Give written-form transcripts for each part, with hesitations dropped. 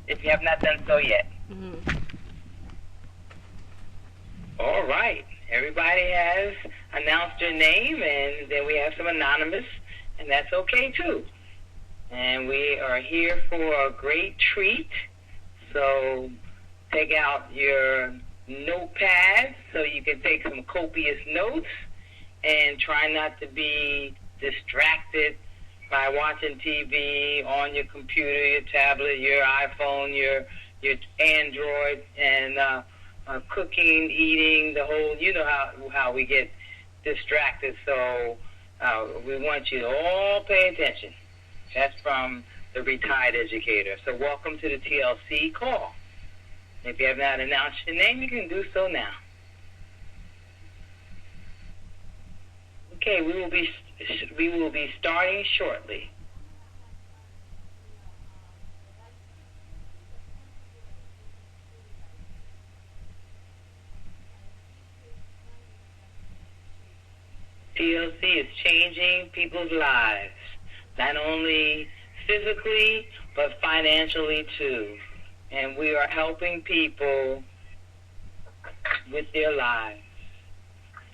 if you have not done so yet. Mm-hmm. All right. Everybody has announced their name, and then we have some anonymous, and that's okay too. And we are here for a great treat. So take out your notepad so you can take some copious notes, and try not to be distracted by watching TV on your computer, your tablet, your iPhone, your Android, and cooking, eating, the whole, you know how we get distracted. So we want you to all pay attention. That's from the retired educator. So welcome to the TLC call. If you have not announced your name, you can do so now. Okay, we will be starting shortly. TLC is changing people's lives, not only physically, but financially too. And we are helping people with their lives,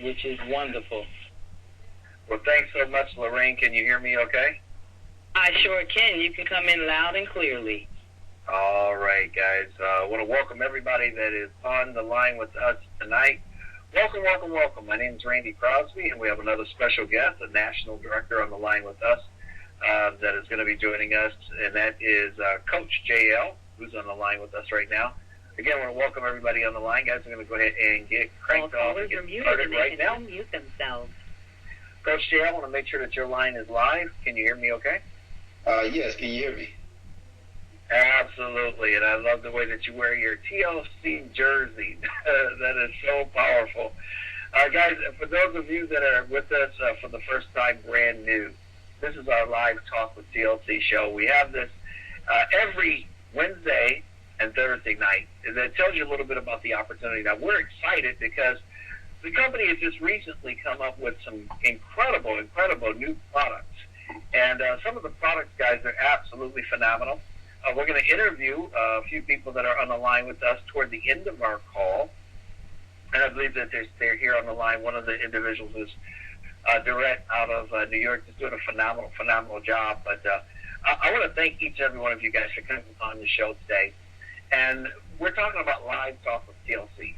which is wonderful. Well, thanks so much, Lorraine. Can you hear me okay? I sure can. You can come in loud and clearly. All right, guys. I want to welcome everybody that is on the line with us tonight. Welcome, welcome, welcome. My name is Randy Crosby, and we have another special guest, a national director on the line with us that is going to be joining us, and that is Coach JL, who's on the line with us right now. Again, I want to welcome everybody on the line. Guys, I'm going to go ahead and get cranked off and get started right now. Mute themselves. Coach JL, I want to make sure that your line is live. Can you hear me okay? Yes, can you hear me? Absolutely, and I love the way that you wear your TLC jersey. That is so powerful. Guys, for those of you that are with us for the first time, brand new, this is our live Talk with TLC show. We have this every Wednesday and Thursday night. And that tells you a little bit about the opportunity. Now, we're excited because the company has just recently come up with some incredible new products. And some of the products, guys, are absolutely phenomenal. We're going to interview a few people that are on the line with us toward the end of our call. And I believe that they're here on the line. One of the individuals is direct out of New York, just doing a phenomenal job. But I want to thank each and every one of you guys for coming on the show today. And we're talking about live talk with TLC.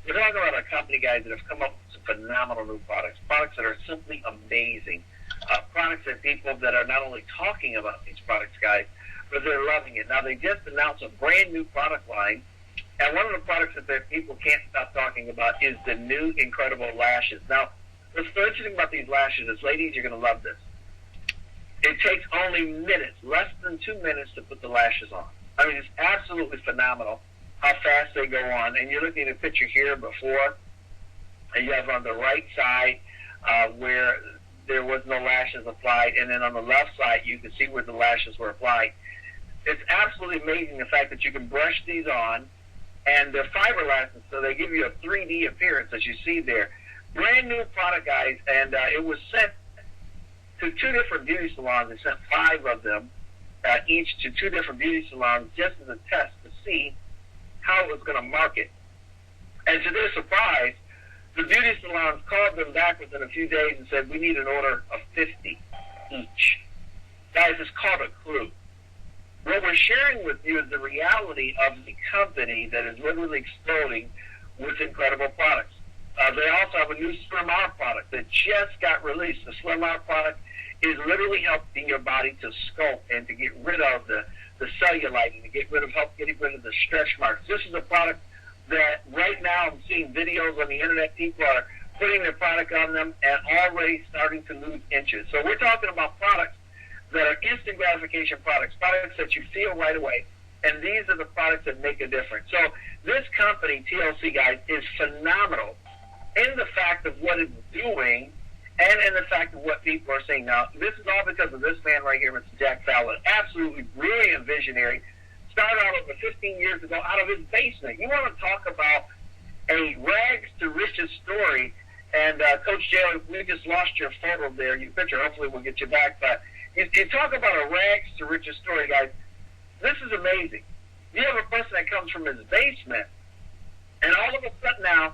We're talking about a company, guys, that have come up with some phenomenal new products that are simply amazing. Products that people that are not only talking about these products, guys, but they're loving it. Now, they just announced a brand new product line, and one of the products that people can't stop talking about is the new incredible lashes. Now, what's interesting about these lashes is, ladies, you're going to love this. It takes only minutes, less than 2 minutes to put the lashes on. I mean, it's absolutely phenomenal how fast they go on. And you're looking at a picture here before, and you have on the right side where there was no lashes applied, and then on the left side, you can see where the lashes were applied. It's absolutely amazing the fact that you can brush these on, and they're fiber lashes, so they give you a 3D appearance, as you see there. Brand new product, guys, and it was sent to 2 different beauty salons. They sent 5 of them each to 2 different beauty salons just as a test to see how it was going to market. And to their surprise, the beauty salons called them back within a few days and said, we need an order of 50 each. Guys, it's called a clue. What we're sharing with you is the reality of the company that is literally exploding with incredible products. They also have a new Slim Out product that just got released. The Slim Out product is literally helping your body to sculpt and to get rid of the cellulite and to help get rid of the stretch marks. This is a product that right now I'm seeing videos on the internet. People are putting their product on them and already starting to lose inches. So we're talking about products that are instant gratification products that you feel right away. And these are the products that make a difference. So this company, TLC, guys, is phenomenal in the fact of what it's doing and in the fact of what people are saying. Now, this is all because of this man right here, Mr. Jack Fallon. Absolutely brilliant visionary. Started out over 15 years ago out of his basement. You want to talk about a rags to riches story. And Coach Jay, we just lost your photo there, your picture. Hopefully we'll get you back. But you talk about a rags to riches story, guys. This is amazing. You have a person that comes from his basement, and all of a sudden now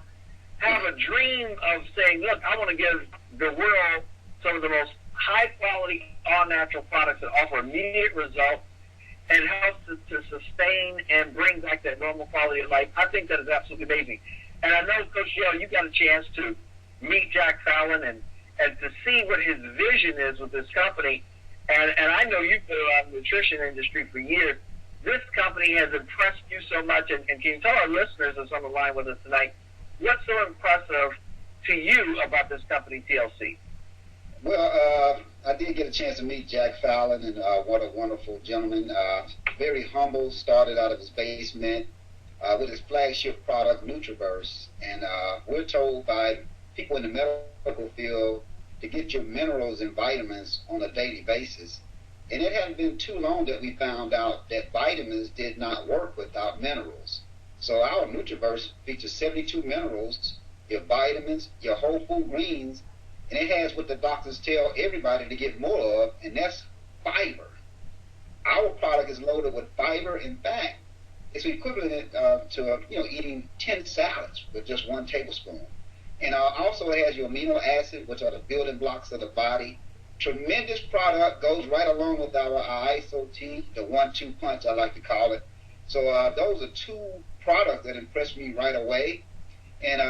have a dream of saying, look, I want to give the world some of the most high-quality, all-natural products that offer immediate results and helps to sustain and bring back that normal quality of life. I think that is absolutely amazing. And I know, Coach Yale, you got a chance to meet Jack Fallon and to see what his vision is with this company. And I know you've been around the nutrition industry for years. This company has impressed you so much. And can you tell our listeners that's on the line with us tonight, what's so impressive to you about this company, TLC? Well, I did get a chance to meet Jack Fallon, and what a wonderful gentleman. Very humble, started out of his basement with his flagship product, Nutriverse. And we're told by people in the medical field to get your minerals and vitamins on a daily basis. And it hadn't been too long that we found out that vitamins did not work without minerals. So our Nutriverse features 72 minerals, your vitamins, your whole food greens, and it has what the doctors tell everybody to get more of, and that's fiber. Our product is loaded with fiber. In fact, it's equivalent to eating 10 salads with just 1 tablespoon. And also it has your amino acid, which are the building blocks of the body. Tremendous product, goes right along with our ISO-T, the 1-2 punch I like to call it. So those are 2 products that impressed me right away. And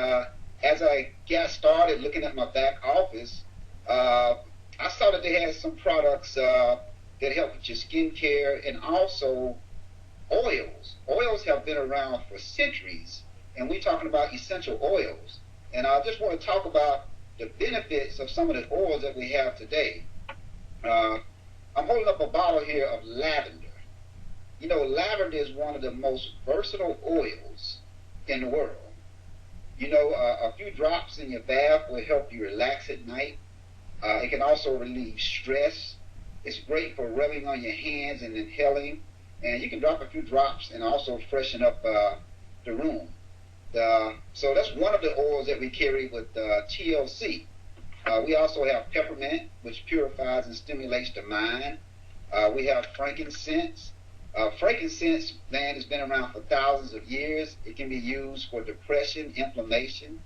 as I got started looking at my back office, I saw that they had some products that help with your skincare and also oils. Oils have been around for centuries, and we're talking about essential oils. And I just want to talk about the benefits of some of the oils that we have today. I'm holding up a bottle here of lavender. You know, lavender is one of the most versatile oils in the world. You know, a few drops in your bath will help you relax at night. It can also relieve stress. It's great for rubbing on your hands and inhaling. And you can drop a few drops and also freshen up the room. So that's one of the oils that we carry with TLC. We also have peppermint, which purifies and stimulates the mind. We have frankincense. Frankincense, man, has been around for thousands of years. It can be used for depression, inflammation,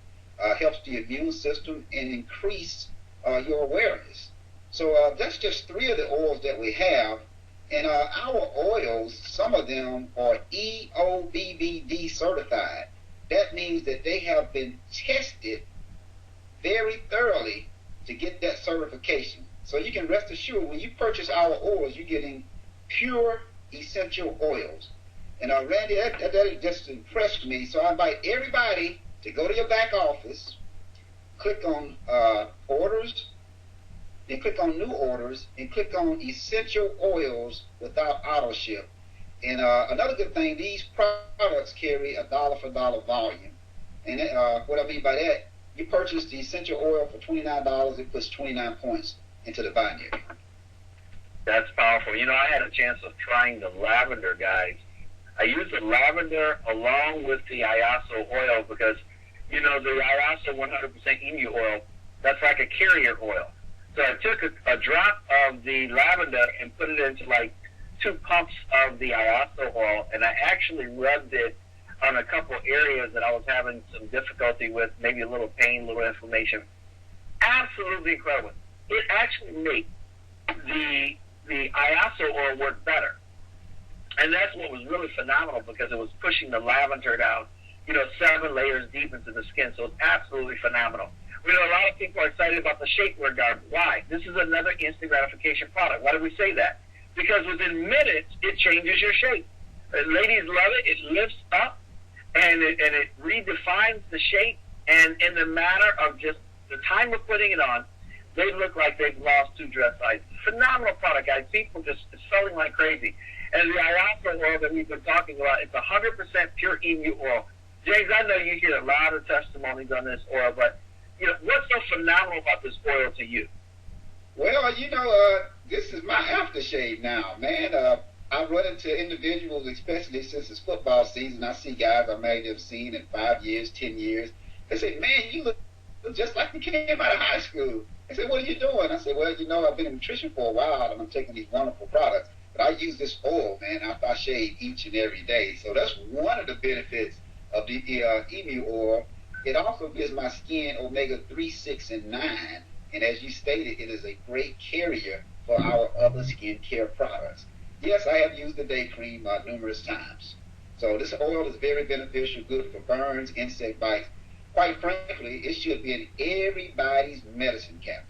helps the immune system, and increase your awareness. So that's just 3 of the oils that we have. And our oils, some of them are EOBBD certified. That means that they have been tested very thoroughly to get that certification. So you can rest assured when you purchase our oils, you're getting pure essential oils. And Randy, that just impressed me. So I invite everybody to go to your back office, click on orders, then click on new orders, and click on essential oils without auto ship. And another good thing, these products carry a dollar for dollar volume. And what I mean by that, you purchase the essential oil for $29, it puts 29 points into the binary. That's powerful. You know, I had a chance of trying the lavender, guys. I used the lavender along with the Iaso oil because, you know, the Iaso 100% emu oil, that's like a carrier oil. So I took a drop of the lavender and put it into like 2 pumps of the Iaso oil, and I actually rubbed it on a couple areas that I was having some difficulty with, maybe a little pain, a little inflammation. Absolutely incredible. It actually made the Iaso oil work better. And that's what was really phenomenal because it was pushing the lavender down, 7 layers deep into the skin. So it's absolutely phenomenal. We know a lot of people are excited about the shapewear garment. Why? This is another instant gratification product. Why do we say that? Because within minutes, it changes your shape. Ladies love it. It lifts up, and it redefines the shape. And in the matter of just the time of putting it on, they look like they've lost 2 dress sizes. Phenomenal product, guys. People just selling like crazy. And the Iaso oil that we've been talking about, it's 100% pure emu oil. James, I know you hear a lot of testimonies on this oil, but what's so phenomenal about this oil to you? Well, this is my aftershave now, man. I run into individuals, especially since it's football season. I see guys I may have seen in 5 years, 10 years. They say, man, you look just like you came out of high school. They say, what are you doing? I say, well, I've been in nutrition for a while, and I'm taking these wonderful products. But I use this oil, man, after I shave each and every day. So that's one of the benefits of the emu oil. It also gives my skin omega-3, 6, and 9. And as you stated, it is a great carrier for our other skincare products. Yes, I have used the day cream numerous times. So this oil is very beneficial, good for burns, insect bites. Quite frankly, it should be in everybody's medicine cabinet.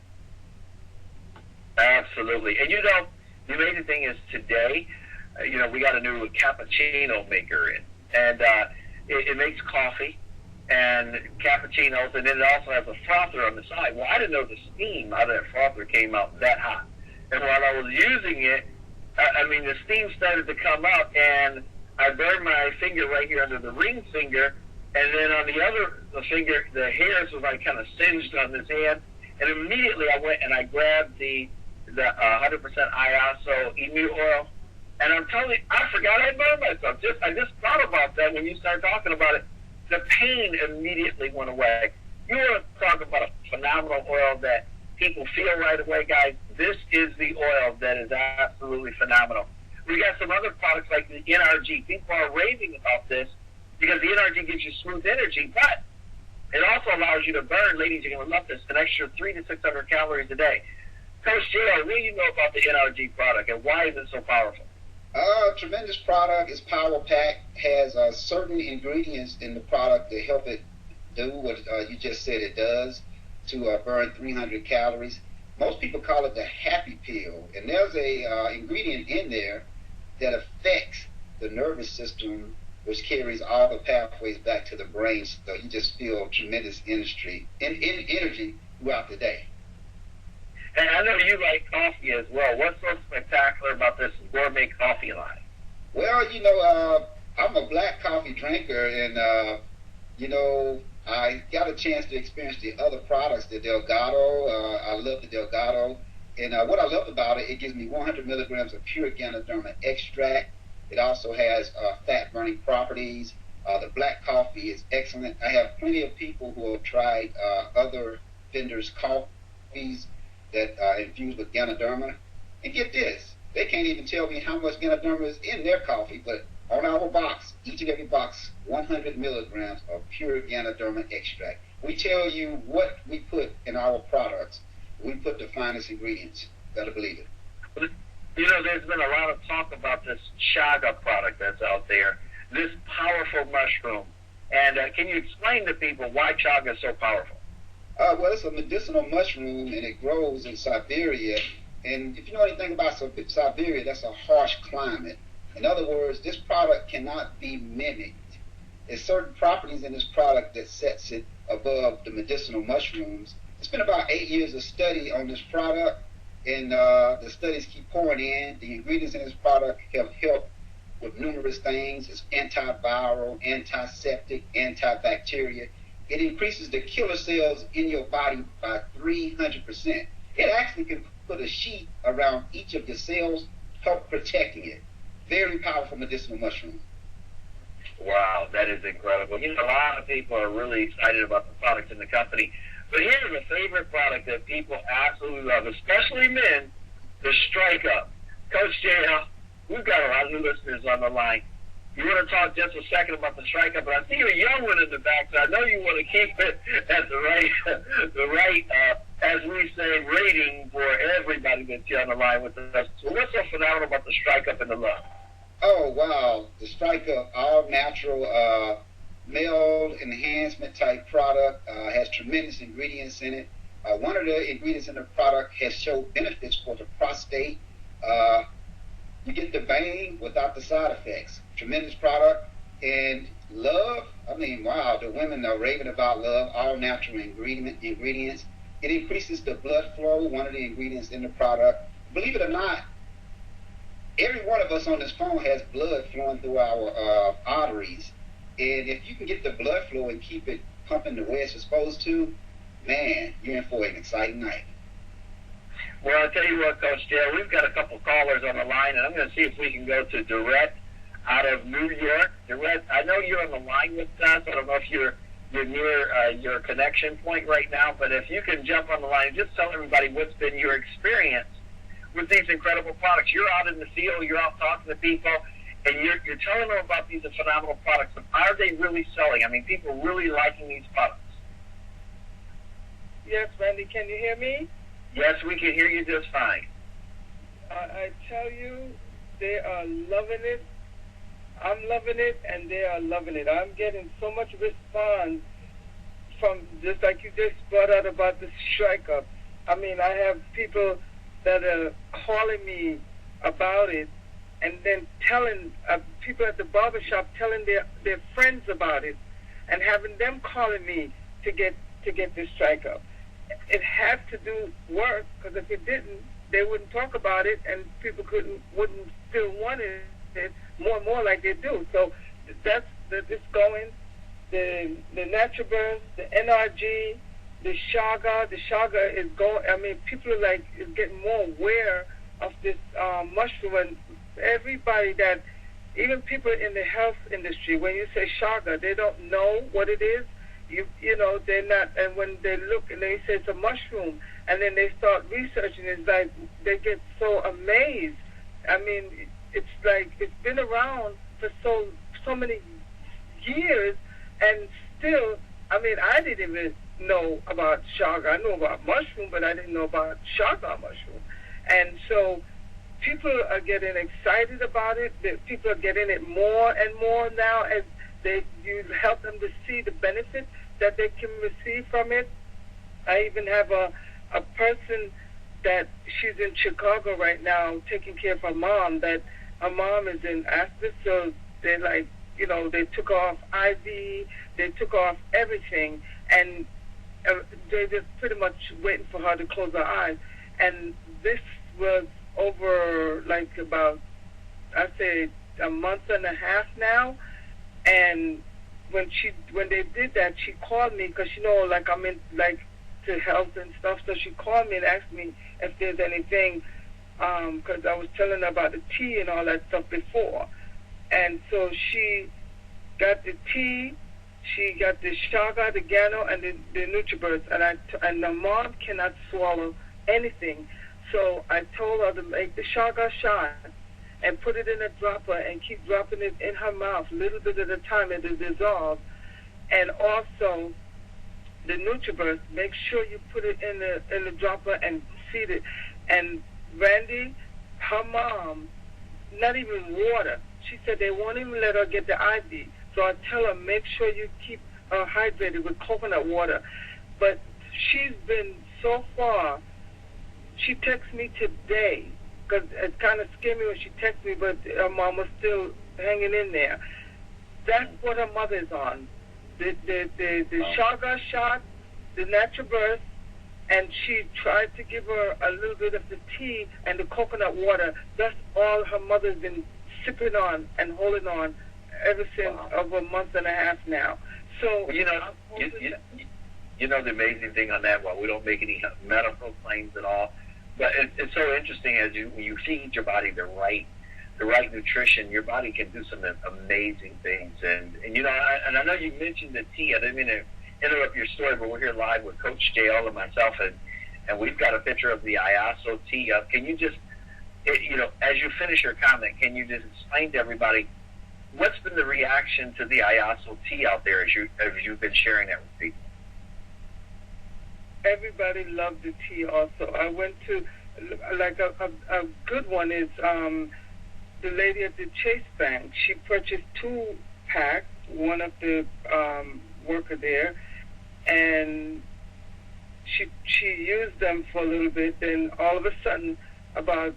Absolutely. And you know, the amazing thing is today, we got a new cappuccino maker in, and it makes coffee and cappuccinos, and then it also has a frother on the side. Well, I didn't know the steam out of that frother came out that hot. And while I was using it, the steam started to come up, and I burned my finger right here under the ring finger, and then on the finger, the hairs was like kind of singed on this hand, and immediately I went and I grabbed the 100% ISO emu oil, and I'm telling you, I forgot I burned myself. I just thought about that when you started talking about it. The pain immediately went away. You want to talk about a phenomenal oil that people feel right away, guys. This is the oil that is absolutely phenomenal. We got some other products like the NRG. People are raving about this because the NRG gives you smooth energy, but it also allows you to burn, ladies, you're going to love this, an extra 300 to 600 calories a day. Coach J.R., what do you know about the NRG product, and why is it so powerful? Tremendous product. It's power packed. Has certain ingredients in the product to help it do what you just said it does, to burn 300 calories. Most people call it the happy pill, and there's a ingredient in there that affects the nervous system, which carries all the pathways back to the brain. So you just feel tremendous energy throughout the day. And I know you like coffee as well. What's so spectacular about this gourmet coffee line? Well, I'm a black coffee drinker, and, I got a chance to experience the other products, the Delgado. I love the Delgado. And what I love about it, it gives me 100 milligrams of pure Ganoderma extract. It also has fat-burning properties. The black coffee is excellent. I have plenty of people who have tried other vendors' coffees that infused with Ganoderma. And get this, they can't even tell me how much Ganoderma is in their coffee, but on our box, each and every box, 100 milligrams of pure Ganoderma extract. We tell you what we put in our products. We put the finest ingredients. Better believe it. There's been a lot of talk about this chaga product that's out there, this powerful mushroom. And can you explain to people why chaga is so powerful? Well, it's a medicinal mushroom, and it grows in Siberia. And if you know anything about Siberia, that's a harsh climate. In other words, this product cannot be mimicked. There's certain properties in this product that sets it above the medicinal mushrooms. It's been about 8 years of study on this product, and the studies keep pouring in. The ingredients in this product have helped with numerous things. It's antiviral, antiseptic, antibacterial. It increases the killer cells in your body by 300%. It actually can put a sheet around each of your cells, help protecting it. Very powerful medicinal mushroom. Wow, that is incredible. A lot of people are really excited about the products in the company. But here's a favorite product that people absolutely love, especially men, the Strike Up. Coach JL, we've got a lot of new listeners on the line. You want to talk just a second about the Strike Up, but I see a young one in the back, so I know you want to keep it at the right, as we say, rating for everybody that's here on the line with us. So what's so phenomenal about the Strike Up and the love? Oh, wow. The Strike Up, all natural, male enhancement type product, has tremendous ingredients in it. One of the ingredients in the product has shown benefits for the prostate. You get the bang without the side effects. Tremendous product. And love, wow, the women are raving about love, all natural ingredients. It increases the blood flow, one of the ingredients in the product. Believe it or not, every one of us on this phone has blood flowing through our arteries. And if you can get the blood flow and keep it pumping the way it's supposed to, man, you're in for an exciting night. Well, I'll tell you what, Coach Dale, we've got a couple callers on the line, and I'm going to see if we can go to Dorette out of New York. Dorette, I know you're on the line with us. I don't know if you're near your connection point right now, but if you can jump on the line and just tell everybody what's been your experience with these incredible products. You're out in the field, you're out talking to people, and you're telling them about these phenomenal products. But are they really selling? I mean, people really liking these products. Yes, Randy, can you hear me? Yes, we can hear you just fine. I tell you, they are loving it. I'm loving it, and they are loving it. I'm getting so much response from, just like you just brought out about the strike up. I mean, I have people that are calling me about it, and then telling people at the barbershop telling their friends about it, and having them calling me to get this strike up. It had to do work, because if it didn't, they wouldn't talk about it, and people wouldn't still want it more and more like they do. So it's going. The natural burns, the NRG, the Shaga. The Shaga is going. I mean, people are is getting more aware of this mushroom, and everybody that, even people in the health industry, when you say Shaga, they don't know what it is. You know, they're not, and when they look and they say it's a mushroom, and then they start researching, it's like they get so amazed. I mean, it's like it's been around for so many years, and still, I mean, I didn't even know about Shaga. I knew about mushroom, but I didn't know about Shaga mushroom. And so people are getting excited about it. People are getting it more and more now as you help them to see the benefit that they can receive from it. I even have a person that she's in Chicago right now taking care of her mom, that her mom is in asthma, so they're like, you know, they took off IV, they took off everything, and they're just pretty much waiting for her to close her eyes. And this was over like about, I'd say, a month and a half now. And when they did that, she called me, because you know, like I'm in to health and stuff. So she called me and asked me if there's anything, because I was telling her about the tea and all that stuff before. And so she got the tea, she got the Shaga, the Gano, and the NutriBurst. And the mom cannot swallow anything. So I told her to make the Shaga shot and put it in a dropper and keep dropping it in her mouth a little bit at a time, and it dissolves. And also the NutriBurst, make sure you put it in the dropper and feed it. And Randy, her mom, not even water. She said they won't even let her get the IV. So I tell her, make sure you keep her hydrated with coconut water. But she's been so far. She texted me today, because it kind of scared me when she texted me, but her mom was still hanging in there. That's what her mother's on. The Shaga shot, the natural birth, and she tried to give her a little bit of the tea and the coconut water. That's all her mother's been sipping on and holding on ever since over a month and a half now. So you know the amazing thing on that, well, we don't make any medical claims at all, but it's so interesting as you feed your body the right nutrition, your body can do some amazing things. And you know, I know you mentioned the tea. I didn't mean to interrupt your story, but we're here live with Coach JL and myself, and we've got a picture of the IASO tea up. Can you just, you know, as you finish your comment, can you just explain to everybody what's been the reaction to the IASO tea out there as you've been sharing that with people? Everybody loved the tea also. I went to, like a good one is the lady at the Chase Bank. She purchased 2 packs, one of the worker there, and she used them for a little bit. Then all of a sudden, about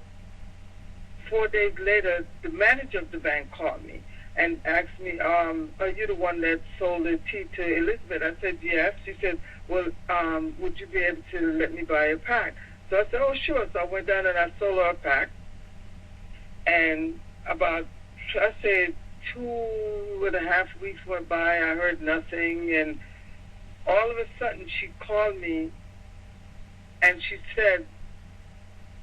4 days later, the manager of the bank called me and asked me, are you the one that sold the tea to Elizabeth? I said, yes. She said, well, would you be able to let me buy a pack? So I said, oh, sure. So I went down and I sold her a pack. And about, I say, 2.5 weeks went by. I heard nothing. And all of a sudden, she called me and she said,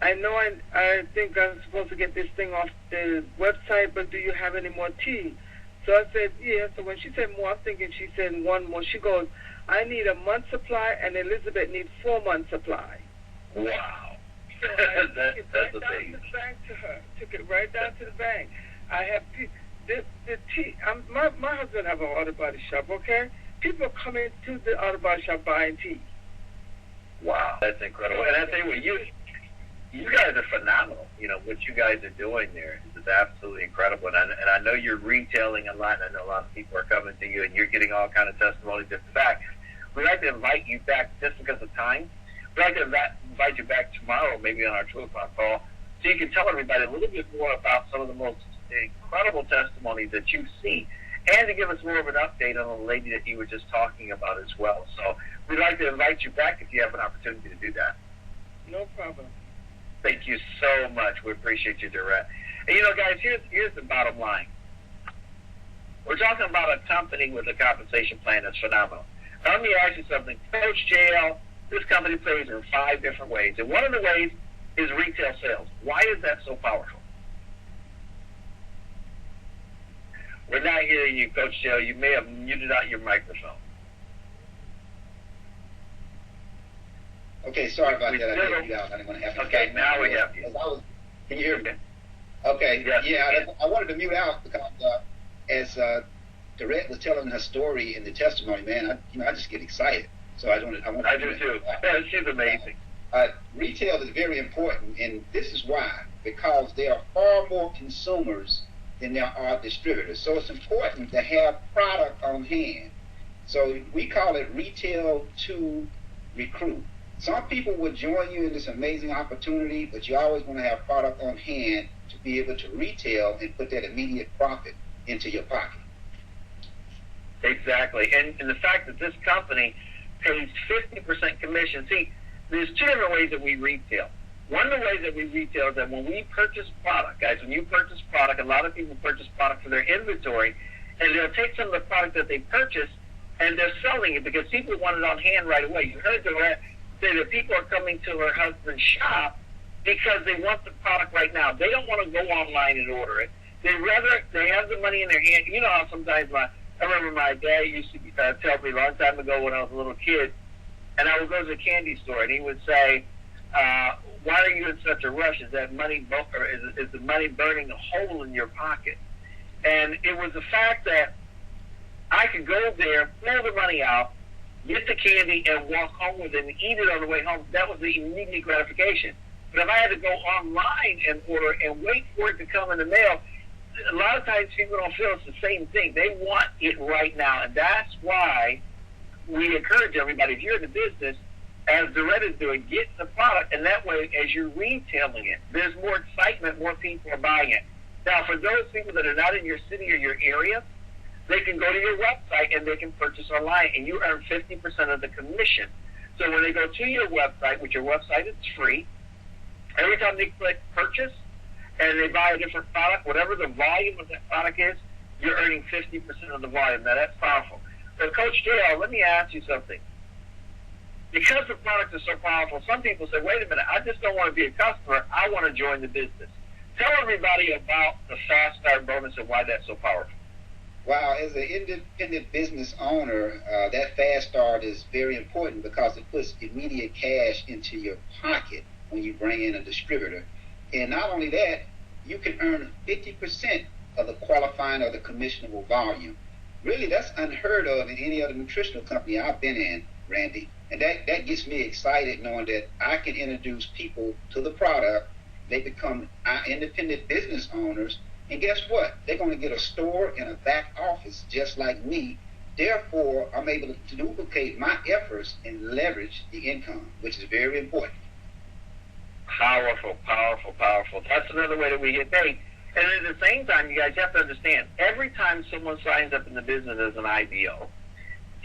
I know I think I'm supposed to get this thing off the website, but do you have any more tea? So I said, yeah. So when she said more, I'm thinking she said 1 more. She goes, I need a month's supply, and Elizabeth needs 4 months' supply. Wow. So I took That's it right down to amazing. the bank to her. Took it right down to the bank. I have my husband have an auto body shop. Okay, people come into the auto body shop buying tea. Wow, that's incredible. And I tell you what, you guys are phenomenal. You know, what you guys are doing there is absolutely incredible. And I know you're retailing a lot, and I know a lot of people are coming to you, and you're getting all kind of testimonies. In fact, we'd like to invite you back just because of time. We'd like to invite you back tomorrow, maybe on our 2 o'clock call, so you can tell everybody a little bit more about some of the most incredible testimonies that you see, and to give us more of an update on the lady that you were just talking about as well. So we'd like to invite you back if you have an opportunity to do that. No problem. Thank you so much. We appreciate you, Durrett. And you know, guys, here's the bottom line. We're talking about a company with a compensation plan that's phenomenal. Now, let me ask you something. Coach JL, this company plays in 5 different ways. And one of the ways is retail sales. Why is that so powerful? We're not hearing you, Coach JL. You may have muted out your microphone. Okay, sorry about that. I didn't get out. I didn't want to have to. Okay, now we have you. Can you hear me? Okay. Yes. Yeah, I wanted to mute out because as Dorette was telling her story in the testimony, man, I just get excited. So I do too. She's amazing. Retail is very important, and this is why. Because there are far more consumers than there are distributors. So it's important to have product on hand. So we call it retail to recruit. Some people will join you in this amazing opportunity, but you always want to have product on hand to be able to retail and put that immediate profit into your pocket. Exactly. And the fact that this company pays 50% commission. See, there's 2 different ways that we retail. One of the ways that we retail is that when we purchase product, guys, when you purchase product, a lot of people purchase product for their inventory, and they'll take some of the product that they purchase and they're selling it because people want it on hand right away. You heard Dorette say that people are coming to her husband's shop because they want the product right now. They don't want to go online and order it. They have the money in their hand. You know how sometimes I remember my dad used to tell me a long time ago when I was a little kid, and I would go to the candy store, and he would say, why are you in such a rush? Is that money, or is the money burning a hole in your pocket? And it was the fact that I could go there, pull the money out, get the candy, and walk home with it and eat it on the way home. That was the immediate gratification. But if I had to go online and order and wait for it to come in the mail, a lot of times people don't feel it's the same thing. They want it right now. And that's why we encourage everybody, if you're in the business, as Dorette is doing, get the product. And that way, as you're retailing it, there's more excitement, more people are buying it. Now, for those people that are not in your city or your area, they can go to your website and they can purchase online, and you earn 50% of the commission. So when they go to your website, which your website is free, every time they click purchase and they buy a different product, whatever the volume of that product is, you're earning 50% of the volume. Now, that's powerful. So, Coach JL, let me ask you something. Because the product is so powerful, some people say, wait a minute, I just don't want to be a customer. I want to join the business. Tell everybody about the Fast Start bonus and why that's so powerful. Wow, as an independent business owner, that Fast Start is very important because it puts immediate cash into your pocket when you bring in a distributor. And not only that, you can earn 50% of the qualifying or the commissionable volume. Really, that's unheard of in any other nutritional company I've been in, Randy. And that gets me excited knowing that I can introduce people to the product. They become independent business owners. And guess what? They're going to get a store and a back office just like me. Therefore, I'm able to duplicate my efforts and leverage the income, which is very important. Powerful, powerful, powerful. That's another way that we get paid. And at the same time, you guys have to understand, every time someone signs up in the business as an IBO,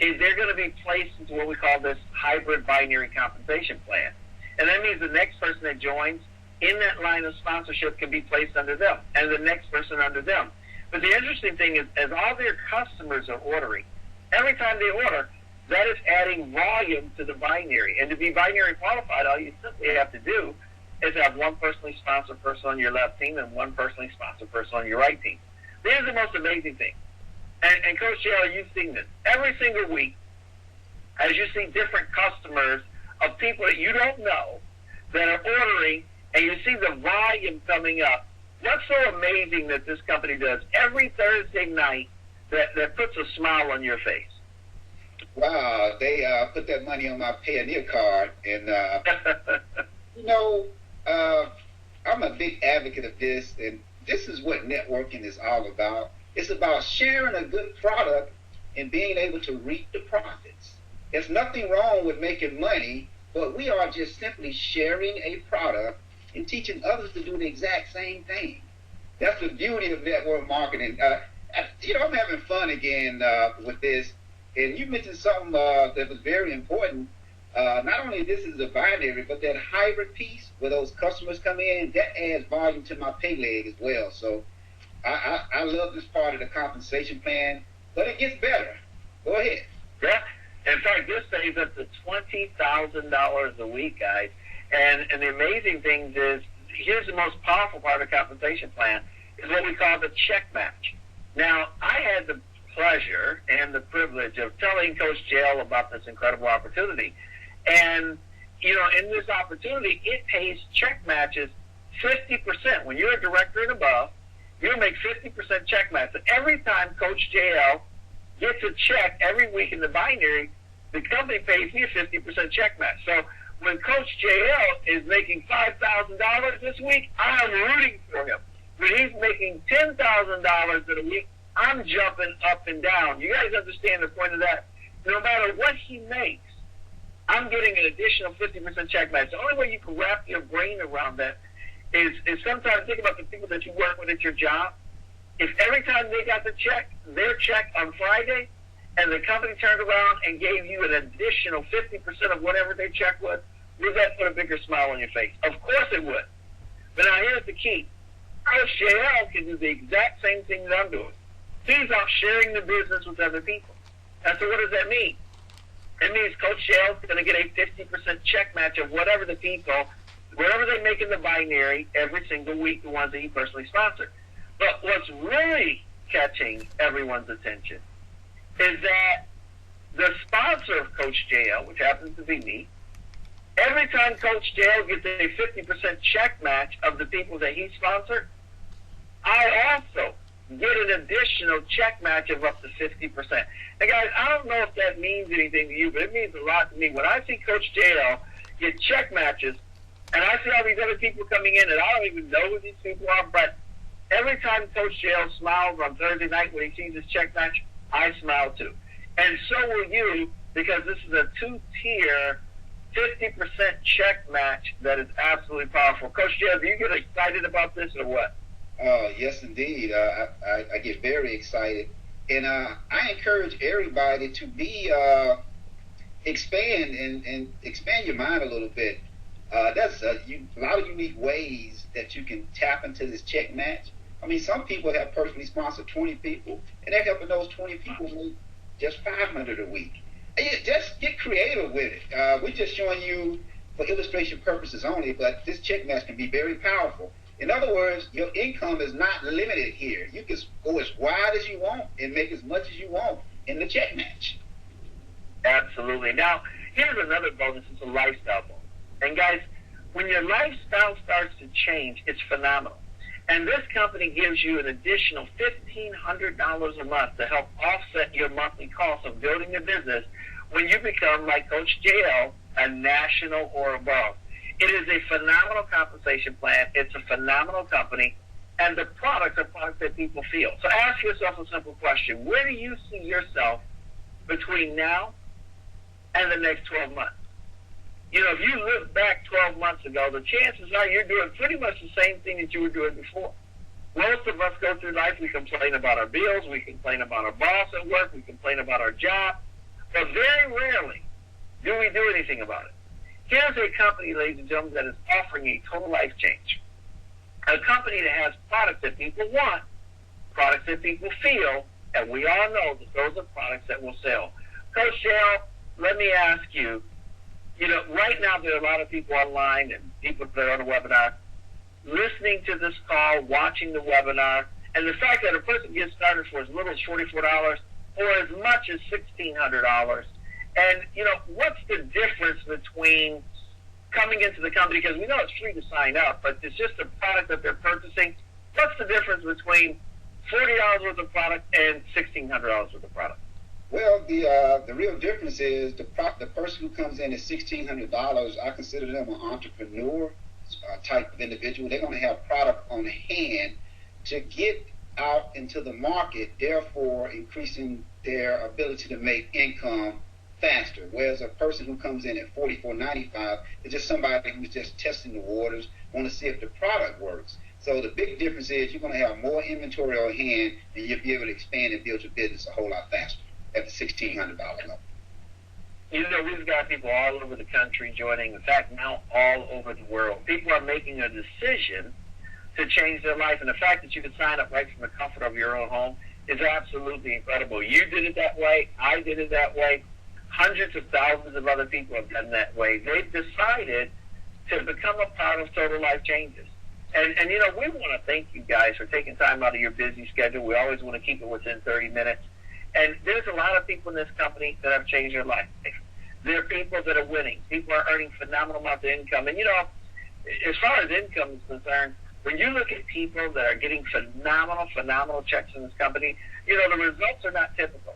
they're going to be placed into what we call this hybrid binary compensation plan. And that means the next person that joins in that line of sponsorship can be placed under them, and the next person under them. But the interesting thing is, as all their customers are ordering, every time they order, that is adding volume to the binary. And to be binary qualified, all you simply have to do is have one personally sponsored person on your left team and one personally sponsored person on your right team. This is the most amazing thing. And Coach JL, you've seen this. Every single week, as you see different customers of people that you don't know that are ordering, and you see the volume coming up. What's so amazing that this company does every Thursday night that puts a smile on your face? Wow, they put that money on my Payoneer card, and I'm a big advocate of this, and this is what networking is all about. It's about sharing a good product and being able to reap the profits. There's nothing wrong with making money, but we are just simply sharing a product and teaching others to do the exact same thing. That's the beauty of network marketing. I'm having fun again with this. And you mentioned something that was very important. Not only this is a binary, but that hybrid piece where those customers come in, that adds volume to my pay leg as well. So I love this part of the compensation plan, but it gets better. Go ahead. Yeah. In fact, this saves up to $20,000 a week, guys. And the amazing thing is, here's the most powerful part of the compensation plan, is what we call the check match. Now, I had the pleasure and the privilege of telling Coach JL about this incredible opportunity. And, in this opportunity, it pays check matches 50%. When you're a director and above, you'll make 50% check match. So every time Coach JL gets a check every week in the binary, the company pays me a 50% check match. So when Coach JL is making $5,000 this week, I'm rooting for him. When he's making $10,000 in a week, I'm jumping up and down. You guys understand the point of that? No matter what he makes, I'm getting an additional 50% check match. The only way you can wrap your brain around that is sometimes think about the people that you work with at your job. If every time they got their check on Friday, and the company turned around and gave you an additional 50% of whatever their check was, would that put a bigger smile on your face? Of course it would. But now here's the key. Coach JL can do the exact same thing that I'm doing. He's out sharing the business with other people. And so what does that mean? It means Coach JL is going to get a 50% check match of whatever they make in the binary every single week, the ones that he personally sponsored. But what's really catching everyone's attention is that the sponsor of Coach JL, which happens to be me, every time Coach JL gets a 50% check match of the people that he sponsored, I also get an additional check match of up to 50%. And guys, I don't know if that means anything to you, but it means a lot to me. When I see Coach JL get check matches, and I see all these other people coming in, and I don't even know who these people are, but every time Coach JL smiles on Thursday night when he sees his check match, I smile too. And so will you, because this is a two-tier 50% check match that is absolutely powerful. Coach JL, do you get excited about this or what? Oh, yes, indeed. I get very excited. And I encourage everybody to expand and expand your mind a little bit. There's a lot of unique ways that you can tap into this check match. I mean, some people have personally sponsored 20 people, and they're helping those 20 people make just $500 a week. And just get creative with it. We're just showing you for illustration purposes only, but this check match can be very powerful. In other words, your income is not limited here. You can go as wide as you want and make as much as you want in the check match. Absolutely. Now, here's another bonus. It's a lifestyle bonus. And guys, when your lifestyle starts to change, it's phenomenal. And this company gives you an additional $1,500 a month to help offset your monthly cost of building a business when you become, like Coach JL, a national or above. It is a phenomenal compensation plan. It's a phenomenal company. And the products are products that people feel. So ask yourself a simple question. Where do you see yourself between now and the next 12 months? You know, if you look back 12 months ago, the chances are you're doing pretty much the same thing that you were doing before. Most of us go through life, we complain about our bills, we complain about our boss at work, we complain about our job, but very rarely do we do anything about it. Here's a company, ladies and gentlemen, that is offering a total life change. A company that has products that people want, products that people feel, and we all know that those are products that will sell. Coach JL, let me ask you, right now there are a lot of people online and people that are on the webinar listening to this call, watching the webinar, and the fact that a person gets started for as little as $44 or as much as $1,600. And, what's the difference between coming into the company, because we know it's free to sign up, but it's just a product that they're purchasing. What's the difference between $40 worth of product and $1,600 worth of product? Well, the real difference is the person who comes in at $1,600. I consider them an entrepreneur type of individual. They're going to have product on hand to get out into the market, therefore increasing their ability to make income faster. Whereas a person who comes in at $44.95 is just somebody who's just testing the waters, want to see if the product works. So the big difference is you're going to have more inventory on hand, and you'll be able to expand and build your business a whole lot faster at the $1,600 level. You know, we've got people all over the country joining. In fact, now all over the world. People are making a decision to change their life. And the fact that you can sign up right from the comfort of your own home is absolutely incredible. You did it that way. I did it that way. Hundreds of thousands of other people have done that way. They've decided to become a part of Total Life Changes. And you know, we want to thank you guys for taking time out of your busy schedule. We always want to keep it within 30 minutes. And there's a lot of people in this company that have changed their life. There are people that are winning. People are earning phenomenal amounts of income. And, you know, as far as income is concerned, when you look at people that are getting phenomenal checks in this company, you know, the results are not typical.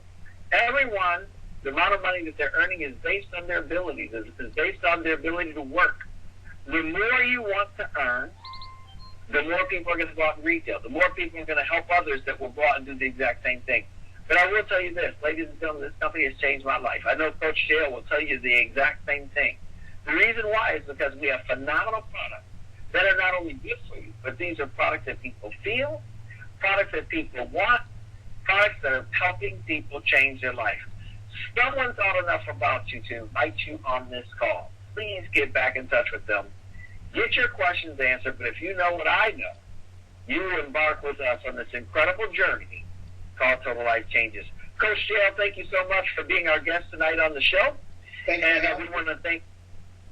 Everyone, the amount of money that they're earning is based on their abilities, is based on their ability to work. The more you want to earn, the more people are going to go out in retail. The more people are going to help others that will go out and do the exact same thing. But I will tell you this, ladies and gentlemen, this company has changed my life. I know Coach Dale will tell you the exact same thing. The reason why is because we have phenomenal products that are not only good for you, but these are products that people feel, products that people want, products that are helping people change their life. Someone thought enough about you to invite you on this call. Please get back in touch with them. Get your questions answered, but if you know what I know, you will embark with us on this incredible journey called Total Life Changes. Coach Dale, thank you so much for being our guest tonight on the show. Thank you. And we want to thank,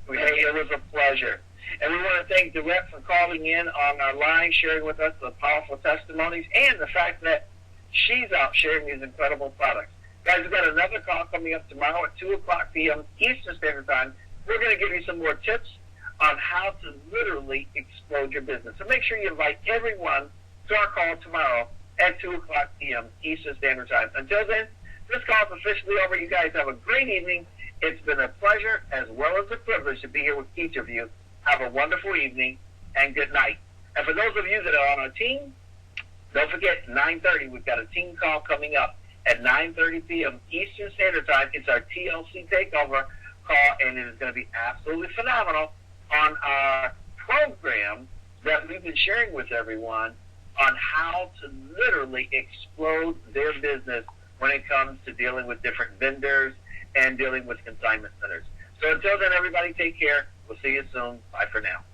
hey, it was a pleasure. And we want to thank Dorette for calling in on our line, sharing with us the powerful testimonies and the fact that she's out sharing these incredible products. Guys, we've got another call coming up tomorrow at 2 o'clock p.m. Eastern Standard Time. We're going to give you some more tips on how to literally explode your business. So make sure you invite everyone to our call tomorrow at 2 o'clock p.m. Eastern Standard Time. Until then, this call is officially over. You guys have a great evening. It's been a pleasure as well as a privilege to be here with each of you. Have a wonderful evening and good night. And for those of you that are on our team, don't forget, 9:30, we've got a team call coming up at 9:30 p.m. Eastern Standard Time. It's our TLC Takeover call, and it is going to be absolutely phenomenal on our program that we've been sharing with everyone on how to literally explode their business when it comes to dealing with different vendors and dealing with consignment centers. So until then, everybody take care. We'll see you soon. Bye for now.